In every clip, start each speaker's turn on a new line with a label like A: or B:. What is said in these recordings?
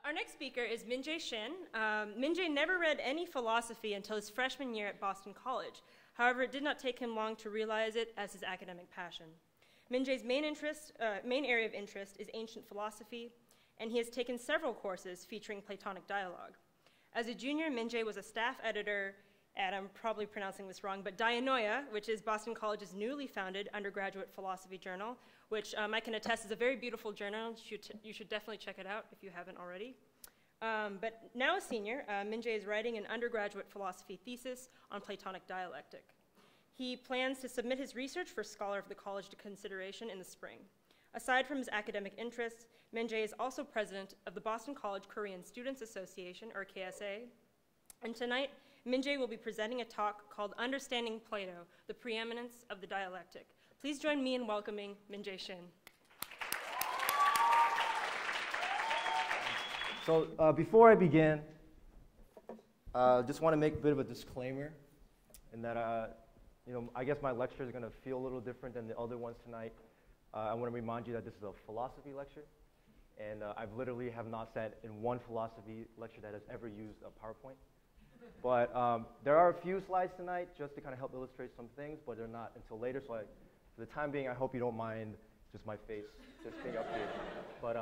A: Our next speaker is Minje Shin. Minje never read any philosophy until his freshman year at Boston College. However, it did not take him long to realize it as his academic passion. Minje's main area of interest is ancient philosophy, and he has taken several courses featuring Platonic dialogue. As a junior, Minje was a staff editor at, I'm probably pronouncing this wrong, but Dianoia, which is Boston College's newly founded undergraduate philosophy journal, which I can attest is a very beautiful journal. You should definitely check it out if you haven't already. But now a senior, Minje is writing an undergraduate philosophy thesis on Platonic dialectic. He plans to submit his research for Scholar of the College to consideration in the spring. Aside from his academic interests, Minje is also president of the Boston College Korean Students Association, or KSA. And tonight, Minje will be presenting a talk called Understanding Plato, the Preeminence of the Dialectic. Please join me in welcoming Minje Shin.
B: So before I begin, just want to make a bit of a disclaimer in that, I guess my lecture is going to feel a little different than the other ones tonight. I want to remind you that this is a philosophy lecture, and I've literally have not sat in one philosophy lecture that has ever used a PowerPoint. But there are a few slides tonight just to kind of help illustrate some things, but they're not until later. So for the time being, I hope you don't mind just my face just being up here. But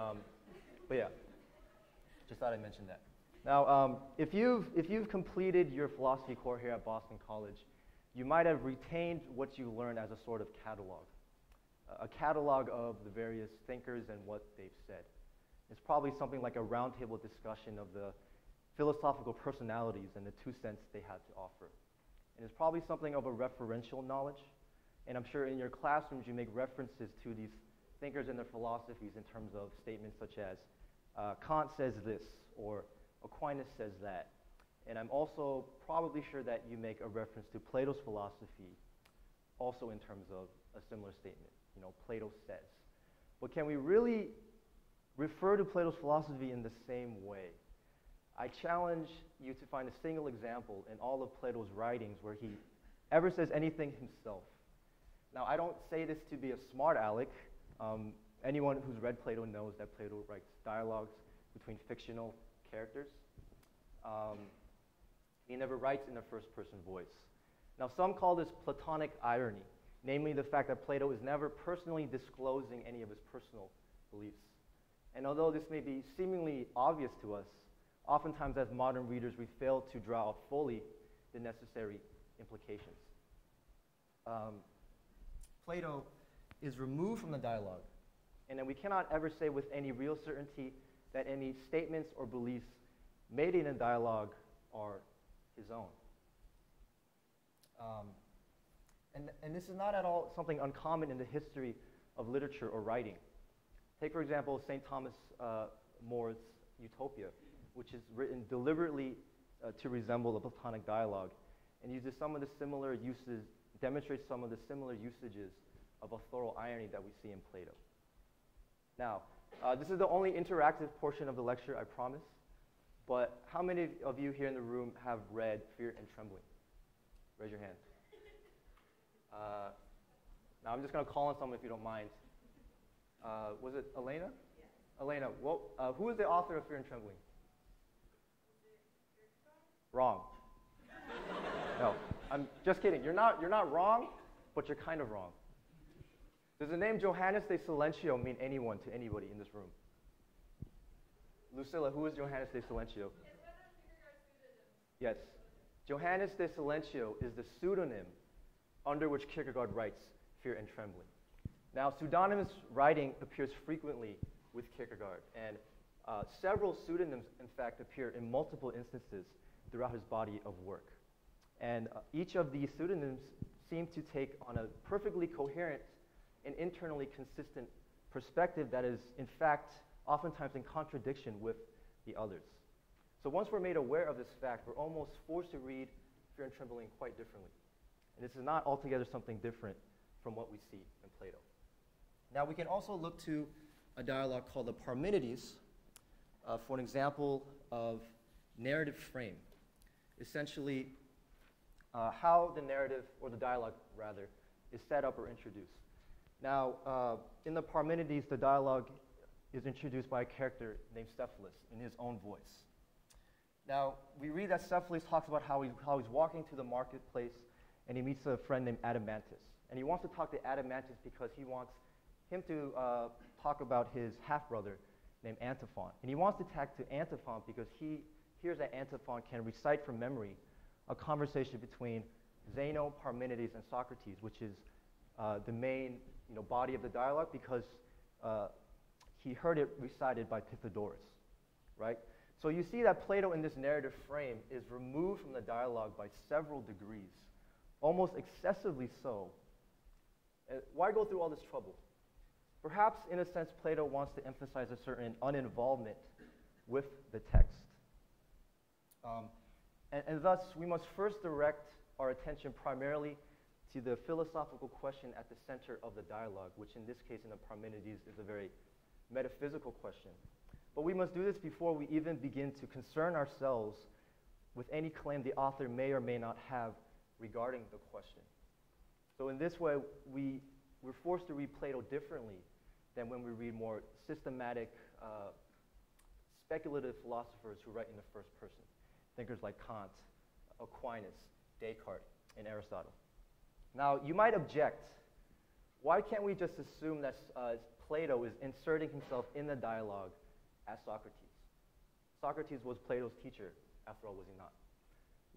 B: yeah, just thought I'd mention that. Now, if you've completed your philosophy core here at Boston College, you might have retained what you learned as a sort of catalog, a catalog of the various thinkers and what they've said. It's probably something like a roundtable discussion of the philosophical personalities and the 2 cents they had to offer. And it's probably something of a referential knowledge. And I'm sure in your classrooms you make references to these thinkers and their philosophies in terms of statements such as Kant says this, or Aquinas says that. And I'm also probably sure that you make a reference to Plato's philosophy also in terms of a similar statement. Plato says. But can we really refer to Plato's philosophy in the same way? I challenge you to find a single example in all of Plato's writings where he ever says anything himself. Now, I don't say this to be a smart aleck. Anyone who's read Plato knows that Plato writes dialogues between fictional characters. He never writes in a first-person voice. Now, some call this Platonic irony, namely the fact that Plato is never personally disclosing any of his personal beliefs. And although this may be seemingly obvious to us, oftentimes as modern readers, we fail to draw out fully the necessary implications. Plato is removed from the dialogue, and then we cannot ever say with any real certainty that any statements or beliefs made in a dialogue are his own. And this is not at all something uncommon in the history of literature or writing. Take, for example, St. Thomas More's Utopia, which is written deliberately to resemble a Platonic dialogue, and uses some of the similar uses, demonstrates some of the similar usages of authorial irony that we see in Plato. Now, this is the only interactive portion of the lecture, I promise, but how many of you here in the room have read Fear and Trembling? Raise your hand. Now, I'm just going to call on someone if you don't mind. Was it Elena? Yes. Elena, who is the author of Fear and Trembling? Wrong. No, I'm just kidding. You're not wrong, but you're kind of wrong. Does the name Johannes de Silentio mean anyone to anybody in this room? Lucilla, who is Johannes de Silentio? Yes. Johannes de Silentio is the pseudonym under which Kierkegaard writes Fear and Trembling. Now, pseudonymous writing appears frequently with Kierkegaard, and several pseudonyms, in fact, appear in multiple instances throughout his body of work. And each of these pseudonyms seem to take on a perfectly coherent and internally consistent perspective that is, in fact, oftentimes in contradiction with the others. So once we're made aware of this fact, we're almost forced to read Fear and Trembling quite differently. And this is not altogether something different from what we see in Plato. Now, we can also look to a dialogue called the Parmenides for an example of narrative frame. Essentially, how the narrative, or the dialogue rather, is set up or introduced. Now, in the Parmenides, the dialogue is introduced by a character named Cephalus in his own voice. Now, we read that Cephalus talks about how he's walking to the marketplace and he meets a friend named Adeimantus. And he wants to talk to Adeimantus because he wants him to talk about his half-brother named Antiphon. And he wants to talk to Antiphon because he hears that Antiphon can recite from memory a conversation between Zeno, Parmenides, and Socrates, which is the main body of the dialogue, because he heard it recited by Pythagoras, right? So you see that Plato in this narrative frame is removed from the dialogue by several degrees, almost excessively so. Why go through all this trouble? Perhaps, in a sense, Plato wants to emphasize a certain uninvolvement with the text. And thus, we must first direct our attention primarily to the philosophical question at the center of the dialogue, which in this case, in the Parmenides, is a very metaphysical question. But we must do this before we even begin to concern ourselves with any claim the author may or may not have regarding the question. So in this way, we're forced to read Plato differently than when we read more systematic, speculative philosophers who write in the first person. Thinkers like Kant, Aquinas, Descartes, and Aristotle. Now, you might object, why can't we just assume that Plato is inserting himself in the dialogue as Socrates? Socrates was Plato's teacher, after all, was he not?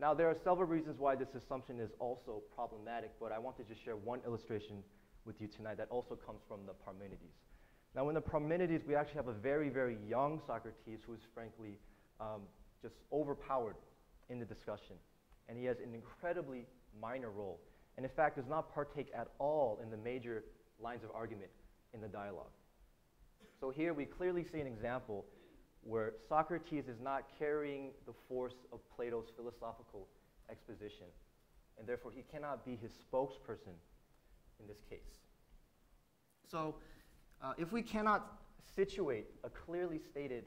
B: Now, there are several reasons why this assumption is also problematic, but I want to just share one illustration with you tonight that also comes from the Parmenides. Now, in the Parmenides, we actually have a very, very young Socrates who is frankly just overpowered in the discussion. And he has an incredibly minor role, and in fact does not partake at all in the major lines of argument in the dialogue. So here we clearly see an example where Socrates is not carrying the force of Plato's philosophical exposition, and therefore he cannot be his spokesperson in this case. So if we cannot situate a clearly stated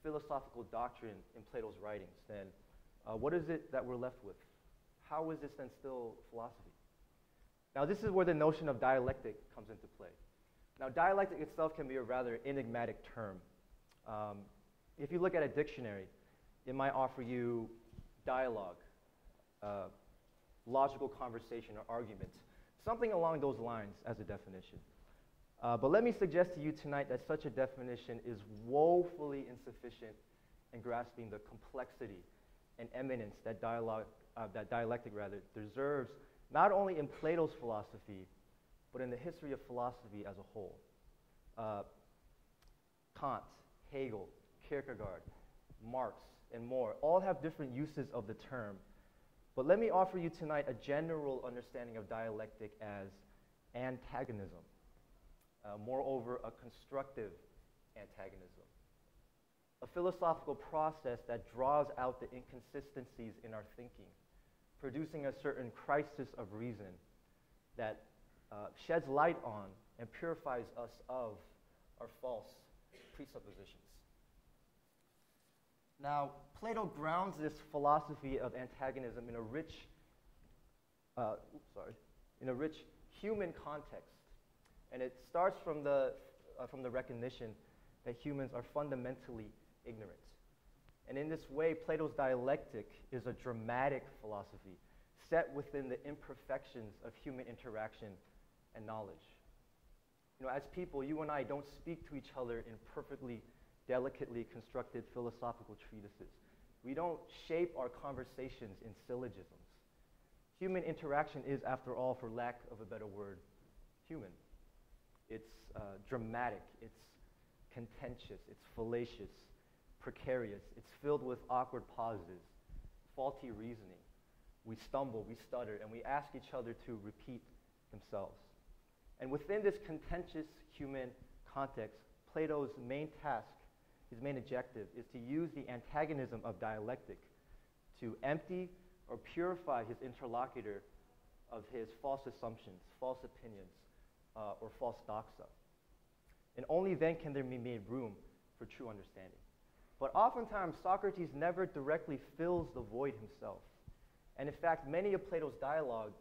B: philosophical doctrine in Plato's writings, then what is it that we're left with? How is this then still philosophy? Now, this is where the notion of dialectic comes into play. Now, dialectic itself can be a rather enigmatic term. If you look at a dictionary, it might offer you dialogue, logical conversation or argument, something along those lines as a definition. But let me suggest to you tonight that such a definition is woefully insufficient in grasping the complexity and eminence that dialectic deserves, not only in Plato's philosophy, but in the history of philosophy as a whole. Kant, Hegel, Kierkegaard, Marx, and more all have different uses of the term. But let me offer you tonight a general understanding of dialectic as antagonism. Moreover, a constructive antagonism. A philosophical process that draws out the inconsistencies in our thinking, producing a certain crisis of reason that sheds light on and purifies us of our false presuppositions. Now, Plato grounds this philosophy of antagonism in a rich human context. And it starts from the recognition that humans are fundamentally ignorant. And in this way, Plato's dialectic is a dramatic philosophy set within the imperfections of human interaction and knowledge. As people, you and I don't speak to each other in perfectly, delicately constructed philosophical treatises. We don't shape our conversations in syllogisms. Human interaction is, after all, for lack of a better word, human. It's dramatic, it's contentious, it's fallacious, precarious, it's filled with awkward pauses, faulty reasoning. We stumble, we stutter, and we ask each other to repeat themselves. And within this contentious human context, Plato's main task, his main objective, is to use the antagonism of dialectic to empty or purify his interlocutor of his false assumptions, false opinions, or false doxa. And only then can there be made room for true understanding. But oftentimes, Socrates never directly fills the void himself. And in fact, many of Plato's dialogue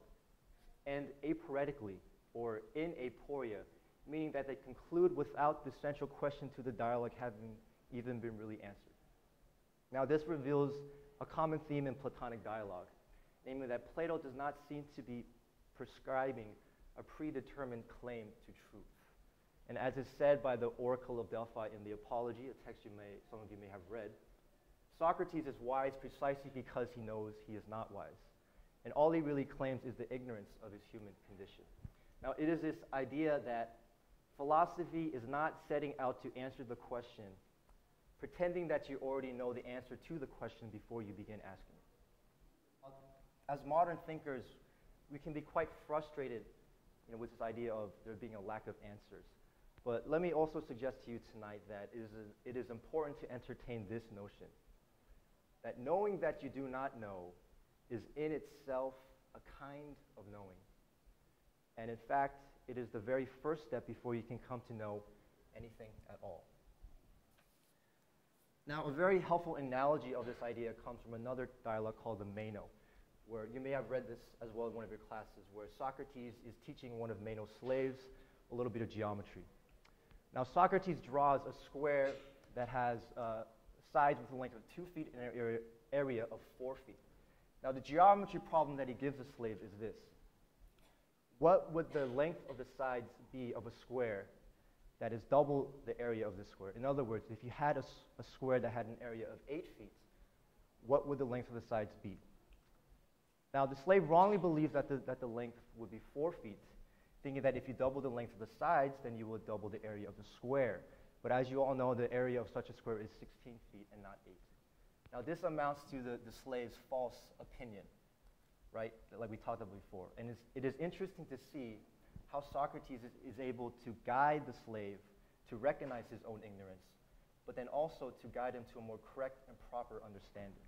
B: end aporetically, or in aporia, meaning that they conclude without the central question to the dialogue having even been really answered. Now, this reveals a common theme in Platonic dialogue, namely that Plato does not seem to be prescribing a predetermined claim to truth. And as is said by the Oracle of Delphi in the Apology, a text some of you may have read, Socrates is wise precisely because he knows he is not wise. And all he really claims is the ignorance of his human condition. Now, it is this idea that philosophy is not setting out to answer the question, pretending that you already know the answer to the question before you begin asking. As modern thinkers, we can be quite frustrated with this idea of there being a lack of answers. But let me also suggest to you tonight that it is important to entertain this notion, that knowing that you do not know is in itself a kind of knowing. And in fact, it is the very first step before you can come to know anything at all. Now, a very helpful analogy of this idea comes from another dialogue called the Meno, where you may have read this as well in one of your classes, where Socrates is teaching one of Meno's slaves a little bit of geometry. Now, Socrates draws a square that has sides with a length of 2 feet and an area of 4 feet. Now, the geometry problem that he gives the slave is this. What would the length of the sides be of a square that is double the area of the square? In other words, if you had a square that had an area of 8 feet, what would the length of the sides be? Now, the slave wrongly believes that the length would be 4 feet, thinking that if you double the length of the sides, then you would double the area of the square. But as you all know, the area of such a square is 16 feet and not 8. Now, this amounts to the slave's false opinion, right, like we talked about before. And it is interesting to see how Socrates is able to guide the slave to recognize his own ignorance, but then also to guide him to a more correct and proper understanding.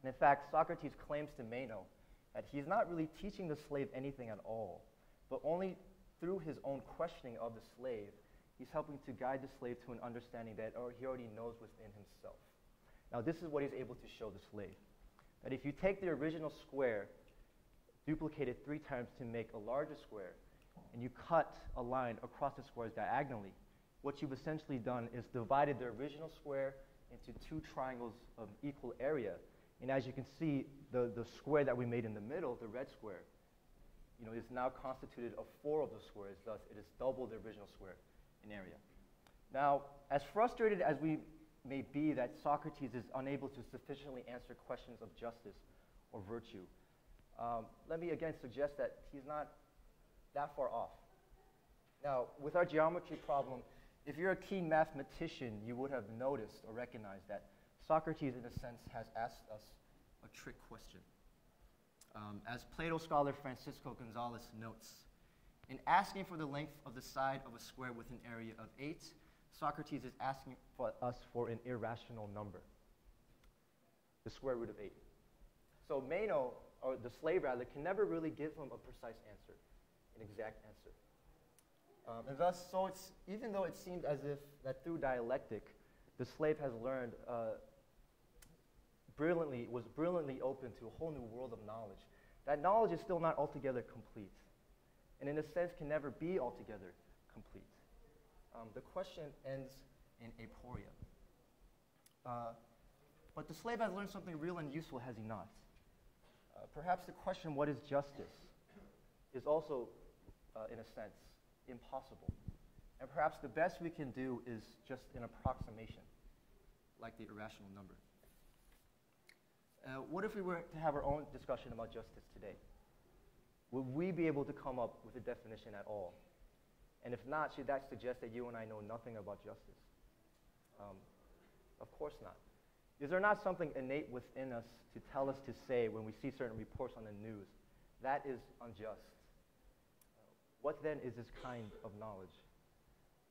B: And in fact, Socrates claims to Meno that he's not really teaching the slave anything at all, but only through his own questioning of the slave, he's helping to guide the slave to an understanding that he already knows within himself. Now, this is what he's able to show the slave. That if you take the original square, duplicate it 3 times to make a larger square, and you cut a line across the squares diagonally, what you've essentially done is divided the original square into 2 triangles of equal area. And as you can see, the square that we made in the middle, the red square, is now constituted of 4 of the squares. Thus, it is double the original square in area. Now, as frustrated as we may be that Socrates is unable to sufficiently answer questions of justice or virtue, let me again suggest that he's not that far off. Now, with our geometry problem, if you're a keen mathematician, you would have noticed or recognized that Socrates, in a sense, has asked us a trick question. As Plato scholar Francisco Gonzalez notes, in asking for the length of the side of a square with an area of 8, Socrates is asking us for an irrational number, the square root of 8. So Meno, or the slave rather, can never really give him a precise answer, an exact answer. And thus, even though it seems as if that through dialectic, the slave has learned was brilliantly open to a whole new world of knowledge, that knowledge is still not altogether complete, and in a sense can never be altogether complete. The question ends in aporia. But the slave has learned something real and useful, has he not? Perhaps the question, what is justice, is also, in a sense, impossible. And perhaps the best we can do is just an approximation, like the irrational number. What if we were to have our own discussion about justice today? Would we be able to come up with a definition at all? And if not, should that suggest that you and I know nothing about justice? Of course not. Is there not something innate within us to tell us to say when we see certain reports on the news, that is unjust? What then is this kind of knowledge?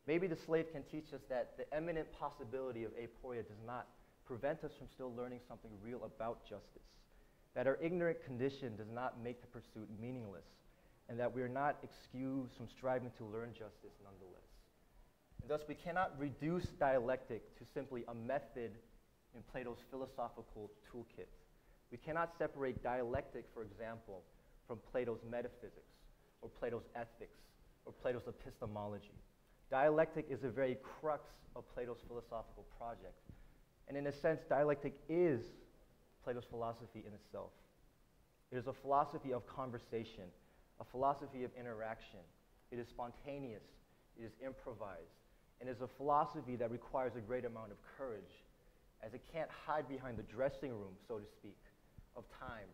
B: Maybe the slave can teach us that the eminent possibility of aporia does not prevent us from still learning something real about justice, that our ignorant condition does not make the pursuit meaningless, and that we are not excused from striving to learn justice nonetheless. And thus, we cannot reduce dialectic to simply a method in Plato's philosophical toolkit. We cannot separate dialectic, for example, from Plato's metaphysics or Plato's ethics or Plato's epistemology. Dialectic is a very crux of Plato's philosophical project. And in a sense, dialectic is Plato's philosophy in itself. It is a philosophy of conversation, a philosophy of interaction. It is spontaneous, it is improvised, and is a philosophy that requires a great amount of courage, as it can't hide behind the dressing room, so to speak, of time,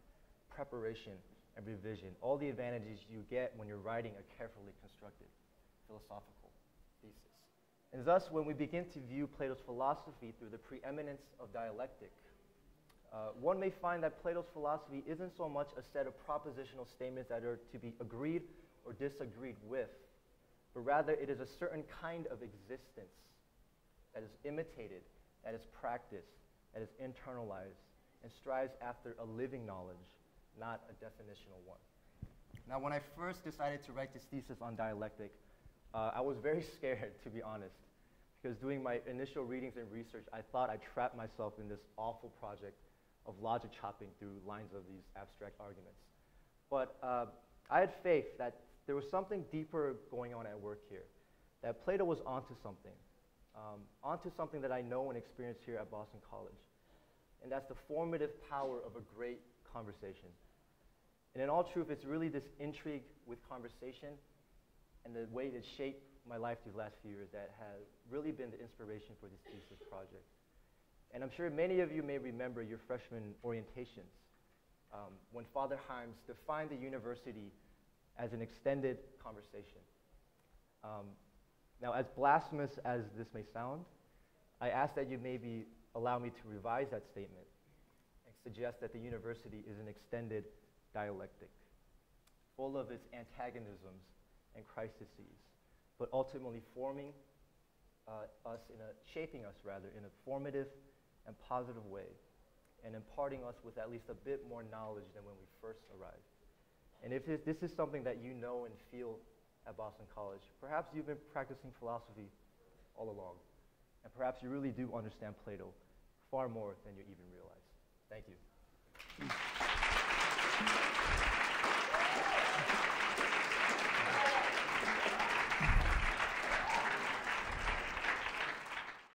B: preparation, and revision, all the advantages you get when you're writing a carefully constructed philosophical thesis. And thus, when we begin to view Plato's philosophy through the preeminence of dialectic, one may find that Plato's philosophy isn't so much a set of propositional statements that are to be agreed or disagreed with, but rather it is a certain kind of existence that is imitated, that is practiced, that is internalized, and strives after a living knowledge, not a definitional one. Now, when I first decided to write this thesis on dialectic, I was very scared, to be honest, because doing my initial readings and research, I thought I trapped myself in this awful project of logic chopping through lines of these abstract arguments. But I had faith that there was something deeper going on at work here, that Plato was onto something that I know and experienced here at Boston College. And that's the formative power of a great conversation. And in all truth, it's really this intrigue with conversation and the way it shaped my life these last few years that has really been the inspiration for this thesis project. And I'm sure many of you may remember your freshman orientations when Father Himes defined the university as an extended conversation. Now, as blasphemous as this may sound, I ask that you maybe allow me to revise that statement and suggest that the university is an extended dialectic, full of its antagonisms and crises, but ultimately shaping us in a formative and positive way, and imparting us with at least a bit more knowledge than when we first arrived. And if this is something that you know and feel at Boston College, perhaps you've been practicing philosophy all along, and perhaps you really do understand Plato far more than you even realize. Thank you.